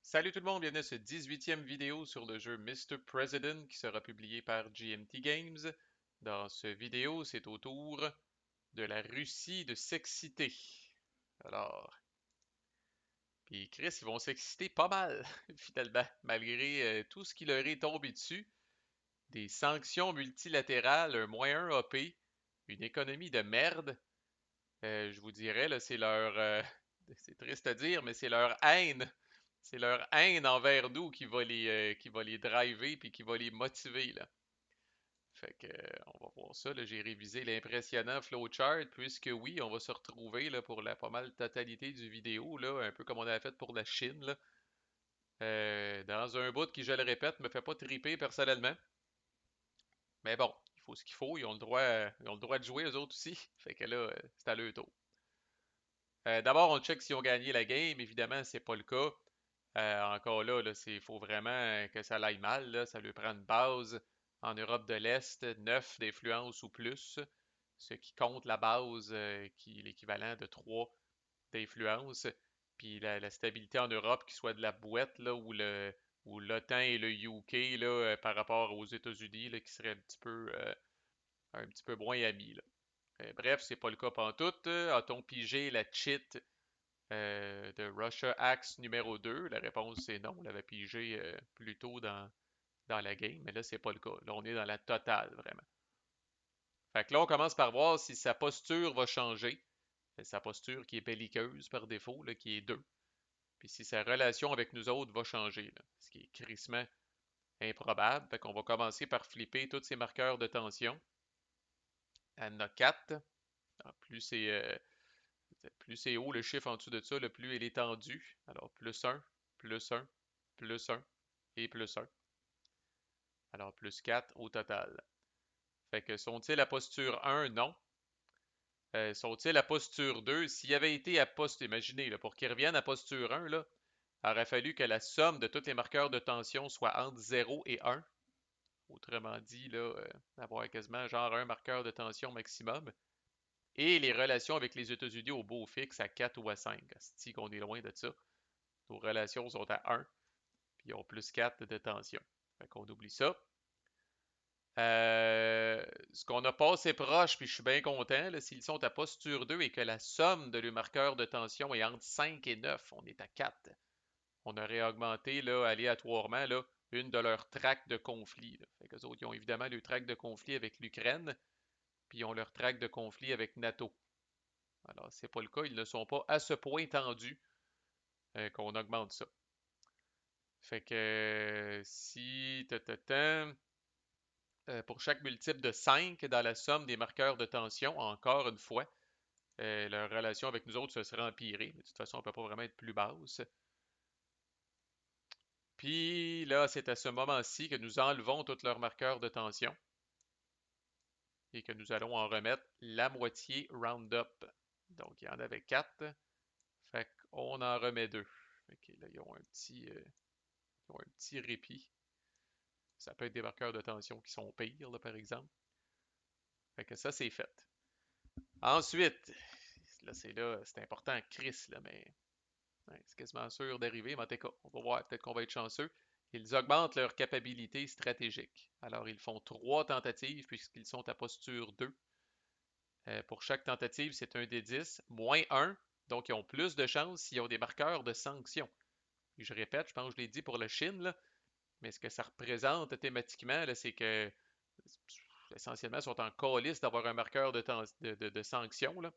Salut tout le monde, bienvenue à cette 18e vidéo sur le jeu Mr. President qui sera publié par GMT Games. Dans cette vidéo, c'est au tour de la Russie de s'exciter. Alors, puis Chris, ils vont s'exciter pas mal, finalement, malgré tout ce qui leur est tombé dessus. Des sanctions multilatérales, un -1 AP, une économie de merde. Je vous dirais, là, c'est leur... c'est triste à dire, mais c'est leur haine. C'est leur haine envers nous qui va les driver puis qui va les motiver, là. Fait que, on va voir ça, là. J'ai révisé l'impressionnant flowchart, puisque oui, on va se retrouver, là, pour la pas mal totalité du vidéo, là, un peu comme on avait fait pour la Chine, là. Dans un bout qui, je le répète, me fait pas triper personnellement. Mais bon, il faut ce qu'il faut. Ils ont le droit, ils ont le droit de jouer, eux autres aussi. Fait que là, c'est à leur tour. D'abord, on check s'ils ont gagné la game. Évidemment, c'est pas le cas. Encore là, il faut vraiment que ça aille mal, là. Ça lui prend une base en Europe de l'Est, 9 d'influence ou plus, ce qui compte la base qui est l'équivalent de 3 d'influence. Puis la stabilité en Europe qui soit de la boîte, là, où l'OTAN et le UK, là, par rapport aux États-Unis, là, qui seraient un petit peu moins amis, là. Bref, c'est pas le cas pantoute. A-t-on pigé la cheat de Russia Axe numéro 2? La réponse c'est non. On l'avait pigé plus tôt dans la game, mais là, c'est pas le cas. Là, on est dans la totale, vraiment. Fait que là, on commence par voir si sa posture va changer. Sa posture qui est belliqueuse par défaut, là, qui est 2. Puis si sa relation avec nous autres va changer, là, ce qui est crissement improbable. Fait qu'on va commencer par flipper tous ces marqueurs de tension. Elle en a 4. Plus c'est haut le chiffre en dessous de ça, le plus il est tendu. Alors, +1, +1, +1 et +1. Alors, +4 au total. Fait que sont-ils à posture 1? Non. Sont-ils à posture 2? S'il avait été à posture, imaginez, là, pour qu'ils reviennent à posture 1, là, il aurait fallu que la somme de tous les marqueurs de tension soit entre 0 et 1. Autrement dit, là, avoir quasiment genre un marqueur de tension maximum. Et les relations avec les États-Unis au beau fixe à 4 ou à 5. Si qu'on est loin de ça. Nos relations sont à 1, puis ils ont +4 de tension. Fait qu'on oublie ça. Ce qu'on a passé proche, puis je suis bien content, s'ils sont à posture 2 et que la somme de leurs marqueurs de tension est entre 5 et 9, on est à 4. On aurait augmenté là, aléatoirement là, une de leurs tracts de conflit. Là. Fait qu'eux autres, ils ont évidemment le tract de conflit avec l'Ukraine, puis ils ont leur tract de conflit avec NATO. Alors, c'est pas le cas, ils ne sont pas à ce point tendus qu'on augmente ça. Fait que si pour chaque multiple de 5 dans la somme des marqueurs de tension, encore une fois, leur relation avec nous autres se serait empirée. Mais de toute façon, on ne peut pas vraiment être plus basse. Puis là, c'est à ce moment-ci que nous enlevons tous leurs marqueurs de tension et que nous allons en remettre la moitié round-up. Donc, il y en avait 4. Fait qu'on en remet 2. Ok, là, ils ont un petit répit. Ça peut être des marqueurs de tension qui sont pires, là, par exemple. Fait que ça, c'est fait. Ensuite, c'est important, Chris, là, mais ouais, c'est quasiment sûr d'arriver. Mais en tout cas, on va voir, peut-être qu'on va être chanceux. Ils augmentent leur capacité stratégique. Alors, ils font 3 tentatives puisqu'ils sont à posture 2. Pour chaque tentative, c'est un des 10, moins 1. Donc, ils ont plus de chances s'ils ont des marqueurs de sanctions. Et je répète, je pense que je l'ai dit pour la Chine, là, mais ce que ça représente thématiquement, c'est que essentiellement, ils sont en calice d'avoir un marqueur de sanctions. Là.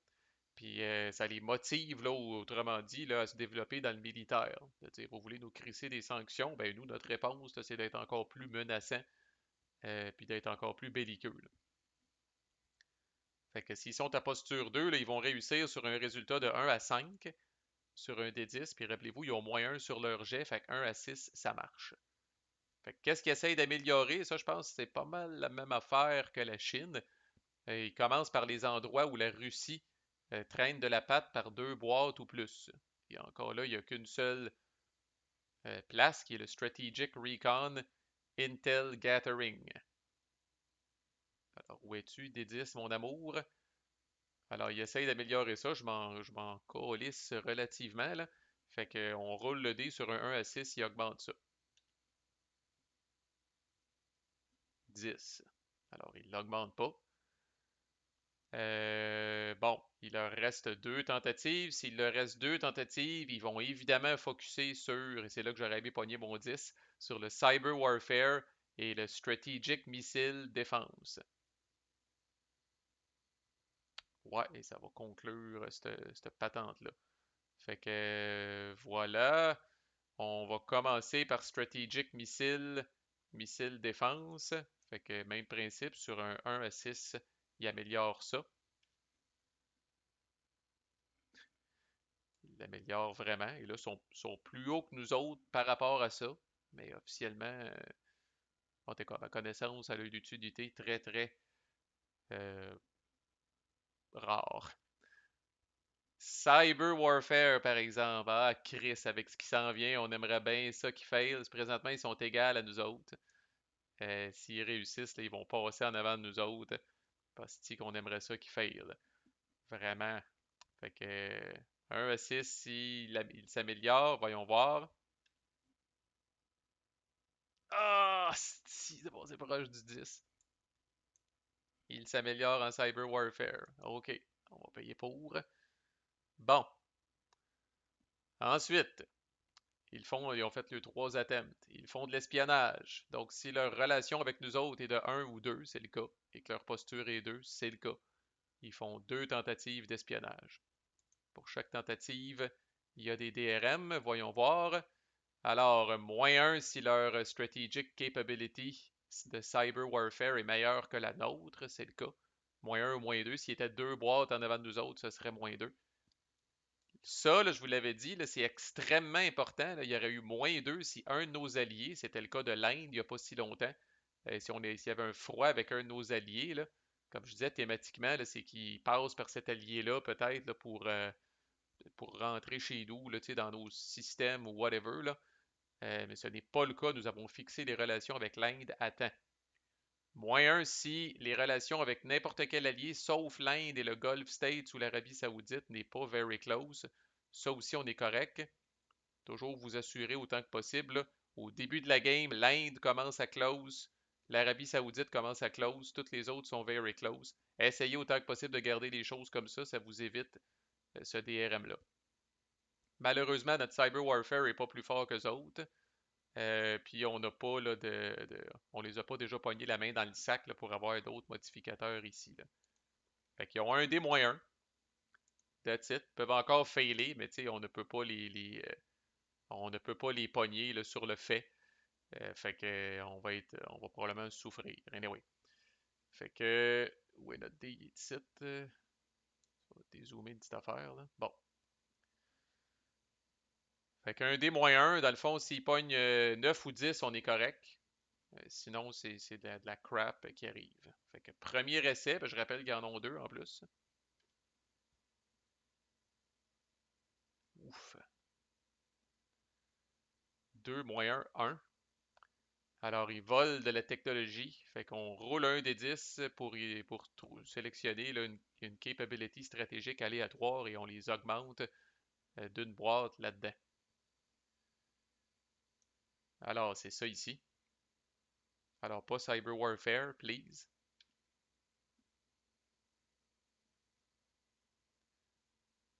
Puis ça les motive, là, autrement dit, là, à se développer dans le militaire. C'est-à-dire, vous voulez nous crisser des sanctions, ben nous, notre réponse, là, c'est d'être encore plus menaçant, puis d'être encore plus belliqueux. Là. Fait que s'ils sont à posture 2, là, ils vont réussir sur un résultat de 1 à 5 sur un des 10, puis rappelez-vous, ils ont -1 sur leur jet, fait que 1 à 6, ça marche. Fait que qu'est-ce qu'ils essayent d'améliorer? Ça, je pense que c'est pas mal la même affaire que la Chine. Ils commencent par les endroits où la Russie traîne de la patte par 2 boîtes ou plus. Et encore là, il n'y a qu'une seule place qui est le Strategic Recon Intel Gathering. Alors, où es-tu, D10, mon amour? Alors, il essaye d'améliorer ça. Je m'en calisse relativement, là. Fait qu'on roule le dé sur un 1 à 6, il augmente ça. 10. Alors, il l'augmente pas. Bon, il leur reste deux tentatives. S'il leur reste deux tentatives, ils vont évidemment focusser sur, et c'est là que j'aurais aimé pogner mon 10, sur le Cyber Warfare et le Strategic Missile Defense. Ouais, et ça va conclure cette patente-là. Fait que voilà, on va commencer par Strategic Missile Défense. Fait que même principe, sur un 1 à 6, il améliore ça. Il l'améliore vraiment. Et là, sont plus hauts que nous autres par rapport à ça. Mais officiellement, en tout cas, à ma connaissance, elle a une utilité très, très euh, rare. Cyber Warfare, par exemple. Ah, Chris, avec ce qui s'en vient, on aimerait bien ça qu'ils failent. Présentement, ils sont égaux à nous autres. S'ils réussissent, là, ils vont passer en avant de nous autres. Parce qu'on aimerait ça qu'ils faillent. Vraiment. Fait que 1 à 6, s'il s'améliore, voyons voir. Ah, si, c'est bon, c'est proche du 10. Il s'améliore en Cyber Warfare. OK, on va payer pour. Bon. Ensuite, ils ont fait les trois attempts. Ils font de l'espionnage. Donc, si leur relation avec nous autres est de 1 ou 2, c'est le cas, et que leur posture est 2, c'est le cas. Ils font deux tentatives d'espionnage. Pour chaque tentative, il y a des DRM, voyons voir. Alors, -1 si leur strategic capability de cyber warfare est meilleure que la nôtre, c'est le cas. -1 ou -2, s'il était deux boîtes en avant de nous autres, ce serait -2. Ça, là, je vous l'avais dit, c'est extrêmement important. Là. Il y aurait eu -2 si un de nos alliés, c'était le cas de l'Inde il n'y a pas si longtemps, s'il y avait un froid avec un de nos alliés, là, comme je disais, thématiquement, c'est qu'il passe par cet allié-là, peut-être, là, pour rentrer chez nous, là, dans nos systèmes ou whatever. Là. Mais ce n'est pas le cas. Nous avons fixé les relations avec l'Inde à temps. -1 si les relations avec n'importe quel allié, sauf l'Inde et le Gulf States ou l'Arabie Saoudite, n'est pas very close. Ça aussi, on est correct. Toujours vous assurer autant que possible. Là, au début de la game, l'Inde commence à close, l'Arabie Saoudite commence à close, toutes les autres sont very close. Essayez autant que possible de garder les choses comme ça vous évite ce DRM-là. Malheureusement, notre cyber warfare n'est pas plus fort que autres. Puis on n'a pas là, on les a pas déjà pognés la main dans le sac là, pour avoir d'autres modificateurs ici. Là. Fait qu'ils ont un D-1. That's it. Ils peuvent encore failer, mais on ne peut pas on ne peut pas les pogner là, sur le fait. Fait que on va probablement souffrir. Anyway. Fait que où est notre D? Il est ici. On va dézoomer une petite affaire là. Bon. Fait qu'un D-1, dans le fond, s'il pogne 9 ou 10, on est correct. Sinon, c'est de la crap qui arrive. Fait que premier essai, je rappelle qu'ils en ont deux en plus. Ouf. 2 -1, 1. Alors, ils volent de la technologie. Fait qu'on roule un des 10 pour sélectionner là, une capability stratégique aléatoire et on les augmente d'une boîte là-dedans. Alors, c'est ça ici. Alors, pas Cyber Warfare, please.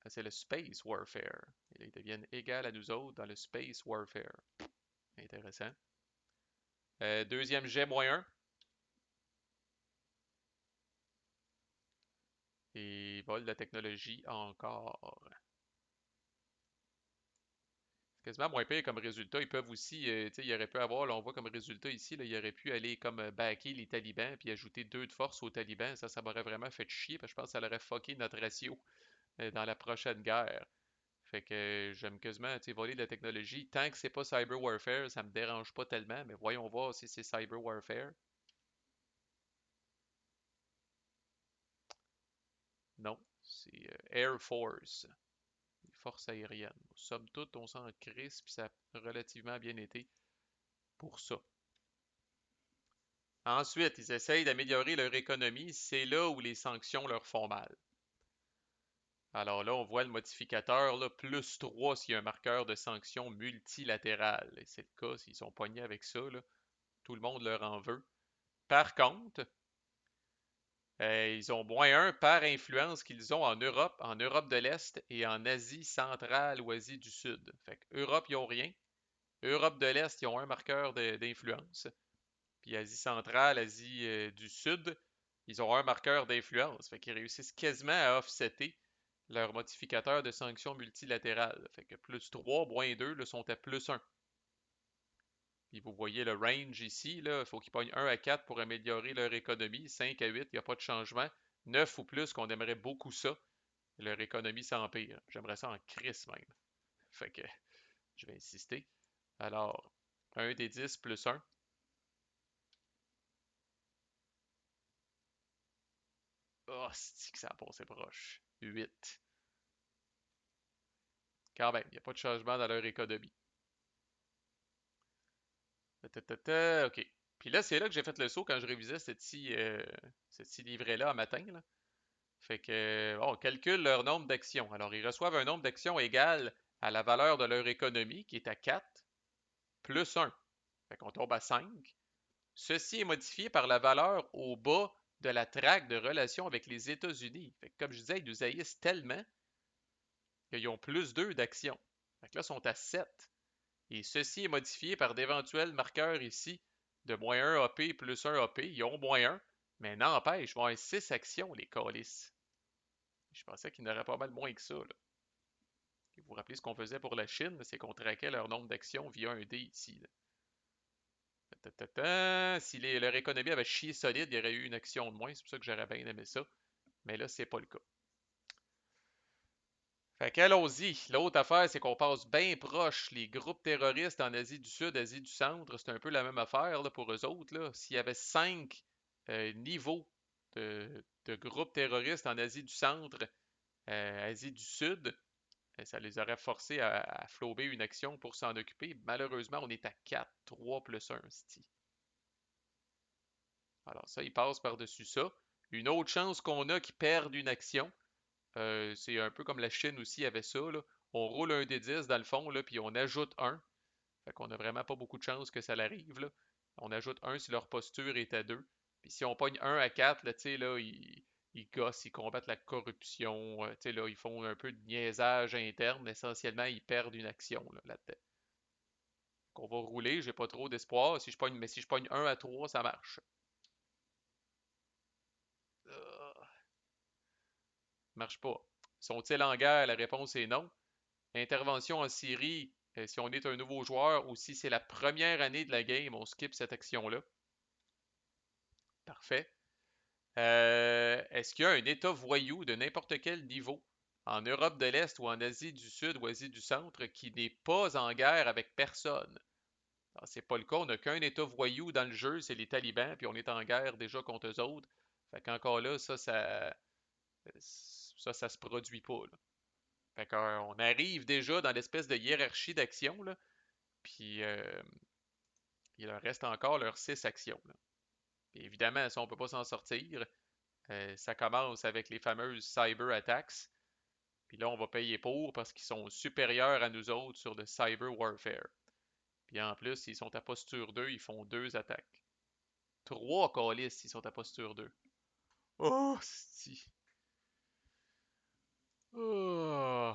C'est le Space Warfare. Et là, ils deviennent égaux à nous autres dans le Space Warfare. Intéressant. Deuxième jet -1. Et vol de la technologie encore. C'est quasiment moins pire comme résultat. Ils peuvent aussi, il aurait pu avoir, là, on voit comme résultat ici, là, il aurait pu aller comme backer les talibans puis ajouter 2 de force aux talibans. Ça m'aurait vraiment fait chier parce que je pense que ça aurait fucké notre ratio dans la prochaine guerre. Fait que j'aime quasiment voler de la technologie. Tant que c'est pas cyber warfare, ça me dérange pas tellement, mais voyons voir si c'est cyber warfare. Non, c'est Air Force, les forces aériennes. Somme toute, on s'en crisse, puis ça a relativement bien été pour ça. Ensuite, ils essayent d'améliorer leur économie. C'est là où les sanctions leur font mal. Alors là, on voit le modificateur, là, plus 3 s'il y a un marqueur de sanction multilatéral. Et c'est le cas, s'ils sont pognés avec ça, là, tout le monde leur en veut. Par contre, ils ont -1 par influence qu'ils ont en Europe de l'Est et en Asie centrale ou Asie du Sud. Fait que Europe, ils n'ont rien. Europe de l'Est, ils ont un marqueur d'influence. Puis Asie centrale, Asie du Sud, ils ont un marqueur d'influence. Fait qu'ils réussissent quasiment à offsetter leur modificateur de sanction multilatérale. Fait que plus 3, -2 là, sont à +1. Puis vous voyez le range ici, là, il faut qu'ils pognent 1 à 4 pour améliorer leur économie. 5 à 8, il n'y a pas de changement. 9 ou plus, qu'on aimerait beaucoup ça. Leur économie s'empire. J'aimerais ça en crise même. Fait que je vais insister. Alors, 1 des 10 plus 1. Oh, c'est que ça a passé proche. 8. Quand même, il n'y a pas de changement dans leur économie. OK. Puis là, c'est là que j'ai fait le saut quand je révisais ce petit livret-là un matin, là. Fait que, bon, on calcule leur nombre d'actions. Alors, ils reçoivent un nombre d'actions égal à la valeur de leur économie, qui est à 4, plus 1. Fait qu'on tombe à 5. Ceci est modifié par la valeur au bas de la traque de relations avec les États-Unis. Fait que, comme je disais, ils nous haïssent tellement qu'ils ont plus 2 d'actions. Fait que là, ils sont à 7. Et ceci est modifié par d'éventuels marqueurs ici de -1 AP plus 1 AP. Ils ont -1, mais n'empêche, ils vont avoir 6 actions, les calices. Je pensais qu'ils n'auraient pas mal moins que ça, là. Et vous vous rappelez ce qu'on faisait pour la Chine, c'est qu'on traquait leur nombre d'actions via un dé ici, là. Si leur économie avait chié solide, il y aurait eu une action de moins. C'est pour ça que j'aurais bien aimé ça. Mais là, c'est pas le cas. Fait qu'allons-y. L'autre affaire, c'est qu'on passe bien proche les groupes terroristes en Asie du Sud, Asie du Centre. C'est un peu la même affaire là, pour eux autres, là. S'il y avait 5 niveaux de groupes terroristes en Asie du Centre, Asie du Sud, ça les aurait forcés à flouber une action pour s'en occuper. Malheureusement, on est à 4, 3 plus 1, c'ti. Alors ça, ils passent par-dessus ça. Une autre chance qu'on a qu'ils perdent une action, c'est un peu comme la Chine aussi avait ça, là. On roule un des 10 dans le fond, là, puis on ajoute un. Fait qu'on a vraiment pas beaucoup de chances que ça l'arrive, là. On ajoute un si leur posture est à 2. Puis si on pogne un à 4, là, tu sais, là, ils gossent, ils combattent la corruption, tu sais, là, ils font un peu de niaisage interne, mais essentiellement, ils perdent une action, là, là-dedans. Qu'on va rouler, j'ai pas trop d'espoir. Mais si je pogne un à 3, ça marche. Marche pas. Sont-ils en guerre? La réponse est non. Intervention en Syrie, si on est un nouveau joueur ou si c'est la première année de la game, on skip cette action-là. Parfait. Est-ce qu'il y a un État voyou de n'importe quel niveau en Europe de l'Est ou en Asie du Sud ou Asie du Centre qui n'est pas en guerre avec personne? C'est pas le cas, on n'a qu'un État voyou dans le jeu, c'est les talibans, puis on est en guerre déjà contre eux autres. Fait qu'encore là, ça se produit pas, là. Fait qu'on arrive déjà dans l'espèce de hiérarchie d'actions, là, puis il leur reste encore leurs 6 actions, là. Puis évidemment, ça, on peut pas s'en sortir. Ça commence avec les fameuses cyber attacks. Puis là, on va payer pour parce qu'ils sont supérieurs à nous autres sur le cyber warfare. Puis en plus, s'ils sont à posture 2, ils font 2 attaques. 3 calices s'ils sont à posture 2. Oh, si. Oh.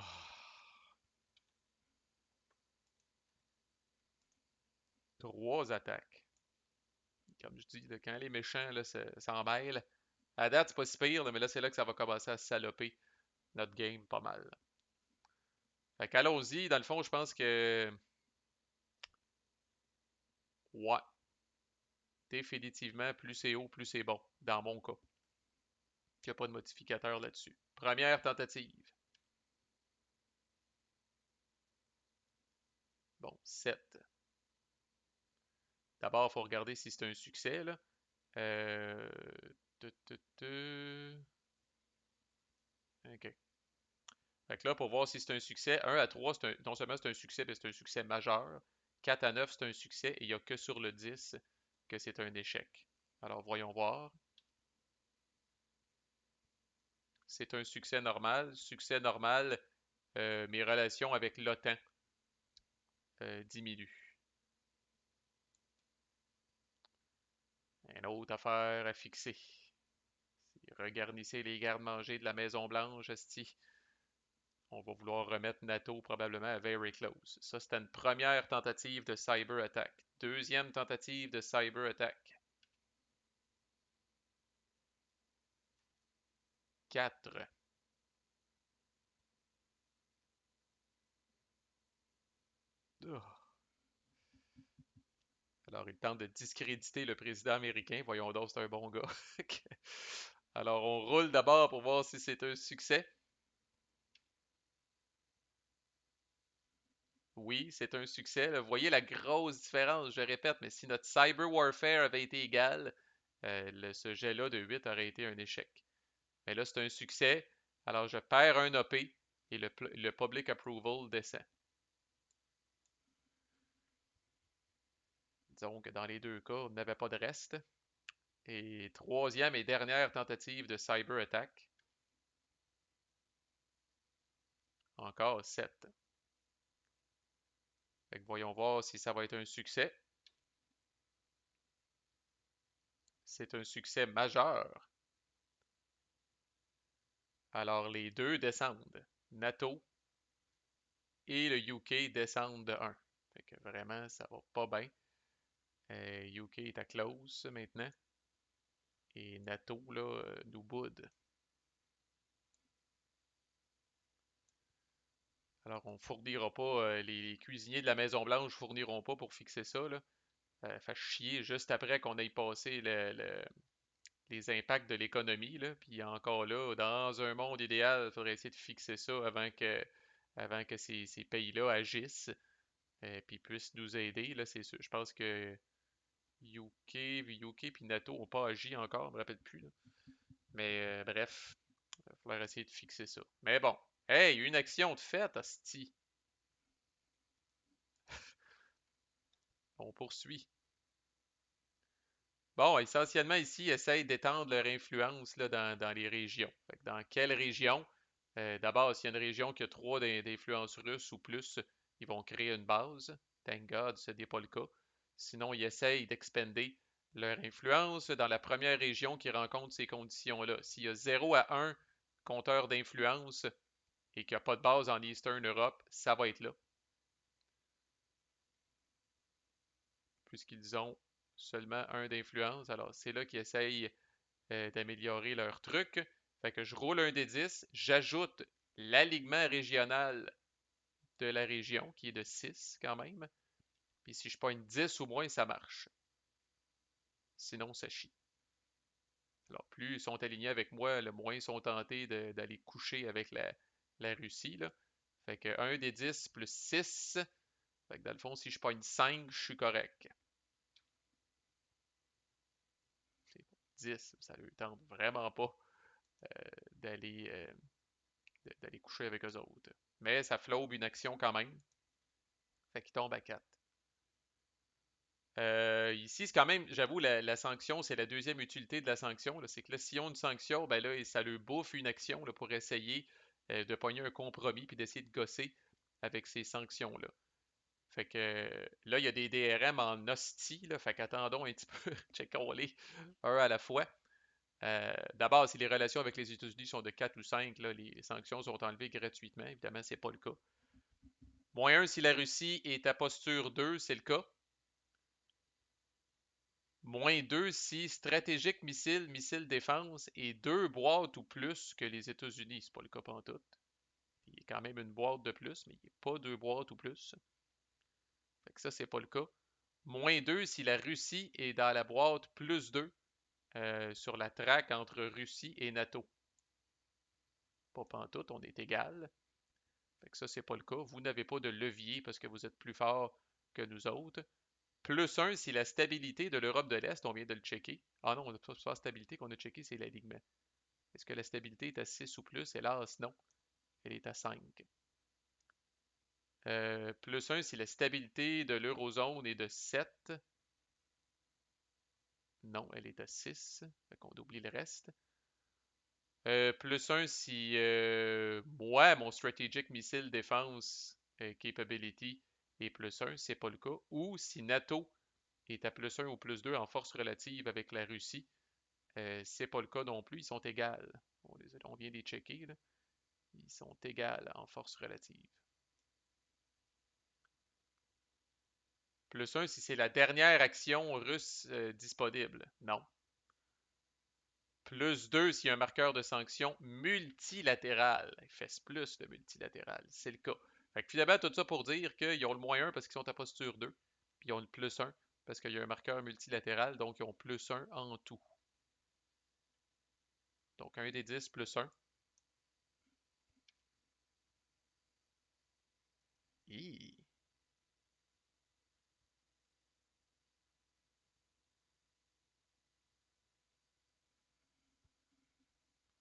3 attaques. Comme je dis, là, quand les méchants là, s'en mêlent, à date, c'est pas si pire, là, mais là, c'est là que ça va commencer à saloper notre game pas mal. Fait qu'allons-y. Dans le fond, je pense que. Ouais. Définitivement, plus c'est haut, plus c'est bon. Dans mon cas. Il n'y a pas de modificateur là-dessus. Première tentative. Bon, 7. D'abord, il faut regarder si c'est un succès, là. Euh... OK. Fait que là, pour voir si c'est un succès, 1 à 3, non seulement c'est un succès, mais c'est un succès majeur. 4 à 9, c'est un succès et il n'y a que sur le 10 que c'est un échec. Alors, voyons voir. c'est un succès normal. Succès normal, mes relations avec l'OTAN diminuent. Une autre affaire à fixer. Regarnissez les gardes-manger de la Maison-Blanche, esti. On va vouloir remettre NATO probablement à very close. Ça, c'était une première tentative de cyber attack. Deuxième tentative de cyber attack. 4. Alors, il tente de discréditer le président américain. Voyons donc, c'est un bon gars. Alors, on roule d'abord pour voir si c'est un succès. Oui, c'est un succès. Là. Vous voyez la grosse différence, je répète, mais si notre cyber warfare avait été égal, ce jet-là de 8 aurait été un échec. Mais là, c'est un succès. Alors, je perds un OP et le public approval descend. Disons que dans les deux cas, on n'avait pas de reste. Et troisième et dernière tentative de cyber attack. Encore 7. Fait que voyons voir si ça va être un succès. C'est un succès majeur. Alors les deux descendent. NATO et le UK descendent de 1. Fait que vraiment, ça va pas bien. UK est à close maintenant. Et NATO, là, nous boude. Alors, on fournira pas, les cuisiniers de la Maison-Blanche fourniront pas pour fixer ça, là. Fait chier juste après qu'on ait passé les impacts de l'économie, là. Puis encore là, dans un monde idéal, il faudrait essayer de fixer ça avant que ces pays-là agissent puis puissent nous aider, là, c'est sûr. Je pense que UK puis NATO n'ont pas agi encore, je me rappelle plus, là. Mais bref, il va falloir essayer de fixer ça. Mais bon, hey, une action de fait, hostie. On poursuit. Bon, essentiellement ici, ils essayent d'étendre leur influence là, dans les régions. Fait que dans quelle région? D'abord, s'il y a une région qui a trop d'influence russe ou plus, ils vont créer une base. Thank God, ce n'est pas le cas. Sinon, ils essayent d'expender leur influence dans la première région qui rencontre ces conditions-là. S'il y a 0 à 1 compteur d'influence et qu'il n'y a pas de base en Eastern Europe, ça va être là. Puisqu'ils ont seulement un d'influence. Alors, c'est là qu'ils essayent d'améliorer leur truc. Fait que je roule un des 10, j'ajoute l'alignement régional de la région, qui est de 6 quand même. Puis si je pogne 10 ou moins, ça marche. Sinon, ça chie. Alors, plus ils sont alignés avec moi, le moins ils sont tentés d'aller coucher avec la Russie. Là. Fait que 1 des 10 plus 6. Fait que dans le fond, si je pogne 5, je suis correct. 10, ça ne tente vraiment pas d'aller d'aller coucher avec eux autres. Mais ça flaube une action quand même. Fait qu'il tombe à 4. Ici, c'est quand même, j'avoue, la sanction, c'est la deuxième utilité de la sanction. C'est que là, s'ils ont une sanction, ben là, ça leur bouffe une action là, pour essayer de pogner un compromis puis d'essayer de gosser avec ces sanctions-là. Fait que là, il y a des DRM en hostie, là, fait qu'attendons un petit peu, checkons-les un à la fois. D'abord, si les relations avec les États-Unis sont de 4 ou 5, là, les sanctions sont enlevées gratuitement. Évidemment, c'est pas le cas. Moins 1 si la Russie est à posture 2, c'est le cas. Moins 2 si stratégique missile, missile défense et 2 boîtes ou plus que les États-Unis. C'est pas le cas pantoute. Il y a quand même une boîte de plus, mais il n'y a pas 2 boîtes ou plus. Fait que ça, c'est pas le cas. Moins 2 si la Russie est dans la boîte plus 2 sur la traque entre Russie et NATO. Pas pantoute, on est égal. Fait que ça, c'est pas le cas. Vous n'avez pas de levier parce que vous êtes plus fort que nous autres. Plus 1 si la stabilité de l'Europe de l'Est, on vient de le checker. Ah non, on n'a pas la stabilité qu'on a checké, c'est l'alignement. Est-ce que la stabilité est à 6 ou plus? Hélas, non. Elle est à 5. Plus 1 si la stabilité de l'eurozone est de 7. Non, elle est à 6. Fait qu'on oublie le reste. +1 si moi, mon Strategic Missile Defense Capability est +1, c'est pas le cas. Ou si NATO est à +1 ou +2 en force relative avec la Russie, c'est pas le cas non plus, ils sont égales. On vient de les checker, là. Ils sont égales en force relative. +1 si c'est la dernière action russe disponible. Non. +2 s'il y a un marqueur de sanction multilatéral. FS plus de multilatéral, c'est le cas. Fait que finalement, tout ça pour dire qu'ils ont le -1 parce qu'ils sont à posture 2, puis ils ont le +1 parce qu'il y a un marqueur multilatéral, donc ils ont +1 en tout. Donc 1 des 10 +1. Hi.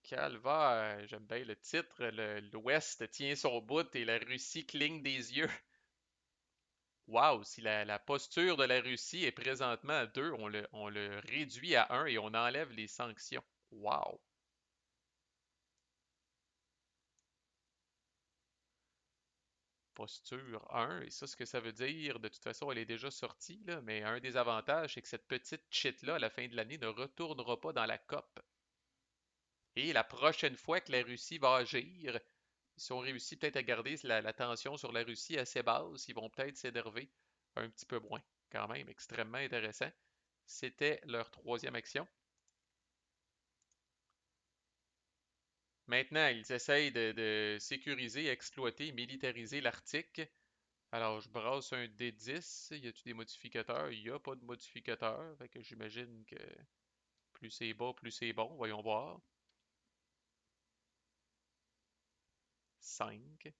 Calvaire, j'aime bien le titre. L'Ouest tient son bout et la Russie cligne des yeux. Wow, si la posture de la Russie est présentement à 2, on le réduit à 1 et on enlève les sanctions. Wow. Posture 1, et ça, ce que ça veut dire, de toute façon, elle est déjà sortie, là, mais un des avantages, c'est que cette petite cheat-là, à la fin de l'année, ne retournera pas dans la COP. Et la prochaine fois que la Russie va agir, si on réussit peut-être à garder la tension sur la Russie assez basse, ils vont peut-être s'énerver un petit peu moins. Quand même, extrêmement intéressant. C'était leur troisième action. Maintenant, ils essayent de sécuriser, exploiter, militariser l'Arctique. Alors, je brasse un D10. Y a-t-il des modificateurs? Il n'y a pas de modificateurs. Fait que j'imagine que plus c'est bas, plus c'est bon. Voyons voir. 5.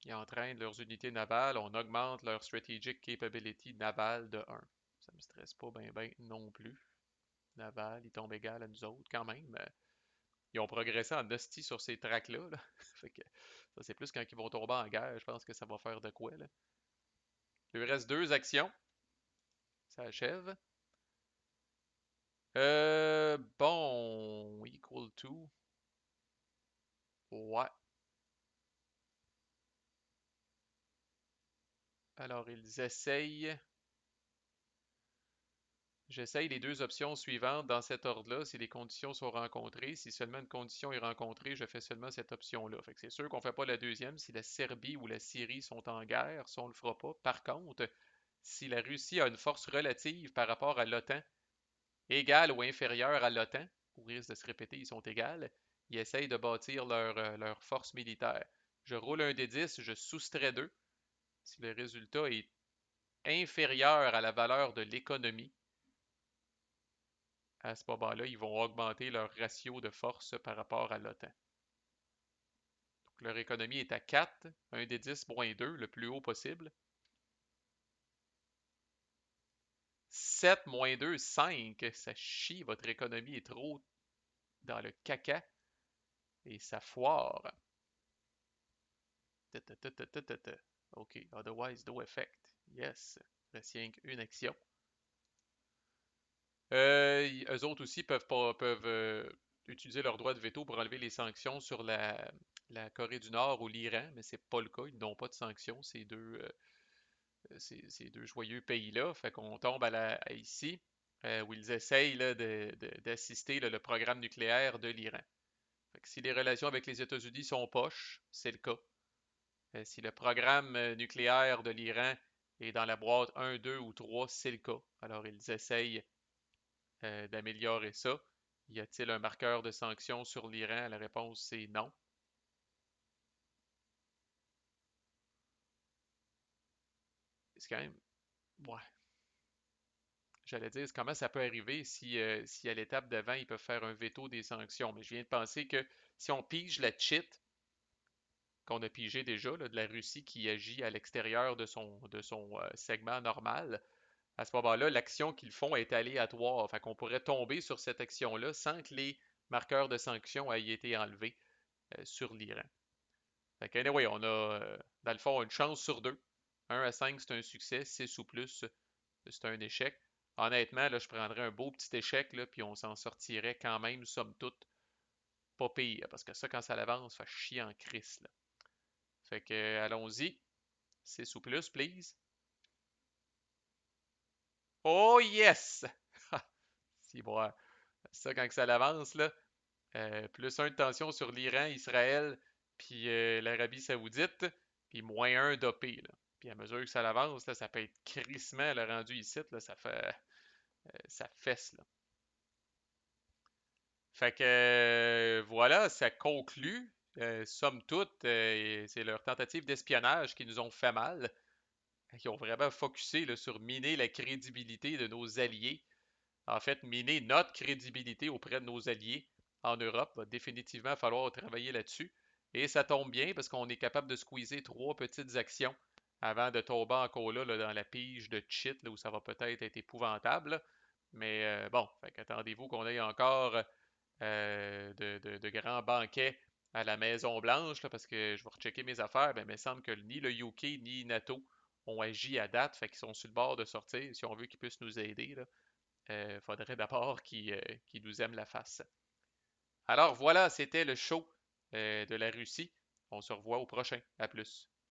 Ils entraînent leurs unités navales. On augmente leur strategic capability navale de 1. Ça me stresse pas bien non plus. Naval, ils tombent égal à nous autres quand même. Ils ont progressé en hostie sur ces tracks-là. Là. Fait que ça, c'est plus quand ils vont tomber en guerre. Je pense que ça va faire de quoi, là. Il lui reste 2 actions. Ça achève. Bon, equal to. Ouais. Alors, ils essayent. J'essaye les 2 options suivantes dans cet ordre-là, si les conditions sont rencontrées. Si seulement une condition est rencontrée, je fais seulement cette option-là. Fait que c'est sûr qu'on ne fait pas la deuxième si la Serbie ou la Syrie sont en guerre, ça on le fera pas. Par contre, si la Russie a une force relative par rapport à l'OTAN, égale ou inférieure à l'OTAN, au risque de se répéter, ils sont égales, ils essayent de bâtir leur force militaire. Je roule un des 10, je soustrais 2. Si le résultat est inférieur à la valeur de l'économie, à ce moment-là, ils vont augmenter leur ratio de force par rapport à l'OTAN. Donc, leur économie est à 4, un des 10 moins 2, le plus haut possible. 7 moins 2, 5. Ça chie, votre économie est trop dans le caca et ça foire. OK, otherwise no effect. Yes. Il reste rien qu'une action. Eux autres aussi peuvent utiliser leur droit de veto pour enlever les sanctions sur la Corée du Nord ou l'Iran, mais c'est pas le cas. Ils n'ont pas de sanctions, ces deux joyeux pays-là. Fait qu'on tombe ici, où ils essayent là, d'assister le programme nucléaire de l'Iran. Fait que si les relations avec les États-Unis sont poches, c'est le cas. Si le programme nucléaire de l'Iran est dans la boîte 1, 2 ou 3, c'est le cas. Alors ils essayent d'améliorer ça. Y a-t-il un marqueur de sanction sur l'Iran? La réponse c'est non. C'est quand même. Ouais. J'allais dire, comment ça peut arriver si à l'étape d'avant, ils peuvent faire un veto des sanctions. Mais je viens de penser que si on pige la cheat qu'on a pigé déjà, là, de la Russie qui agit à l'extérieur de son segment normal, à ce moment-là, l'action qu'ils font est aléatoire. Fait qu'on pourrait tomber sur cette action-là sans que les marqueurs de sanctions aient été enlevés sur l'Iran. Fait que, anyway, on a, dans le fond, une chance sur deux. 1 à 5, c'est un succès. 6 ou plus, c'est un échec. honnêtement, là, je prendrais un beau petit échec, là, puis on s'en sortirait quand même, somme toute, pas pire. Parce que ça, quand ça avance, ça fait chier en crise, là. Fait que, allons-y. 6 ou plus, please. Oh yes! Si, bon, ça, quand ça avance, là, plus un de tension sur l'Iran, Israël, puis l'Arabie Saoudite, puis moins un d'OP, là. Puis à mesure que ça avance, là, ça peut être crissement le rendu ici, là, ça fesse, là. Fait que voilà, ça conclut. Somme toute, c'est leur tentative d'espionnage qui nous ont fait mal, qui ont vraiment focusé là, sur miner la crédibilité de nos alliés. En fait, miner notre crédibilité auprès de nos alliés en Europe. Va définitivement falloir travailler là-dessus. Et ça tombe bien parce qu'on est capable de squeezer trois petites actions avant de tomber encore là, dans la pige de cheat là, où ça va peut-être être épouvantable. Là. Mais bon, attendez-vous qu'on ait encore de grands banquets à la Maison-Blanche, là, parce que je vais rechecker mes affaires, ben, il me semble que ni le UK ni NATO ont agi à date, fait qu'ils sont sur le bord de sortir. Si on veut qu'ils puissent nous aider, il faudrait d'abord qu'ils nous aiment la face. Alors voilà, c'était le show de la Russie. On se revoit au prochain. À plus.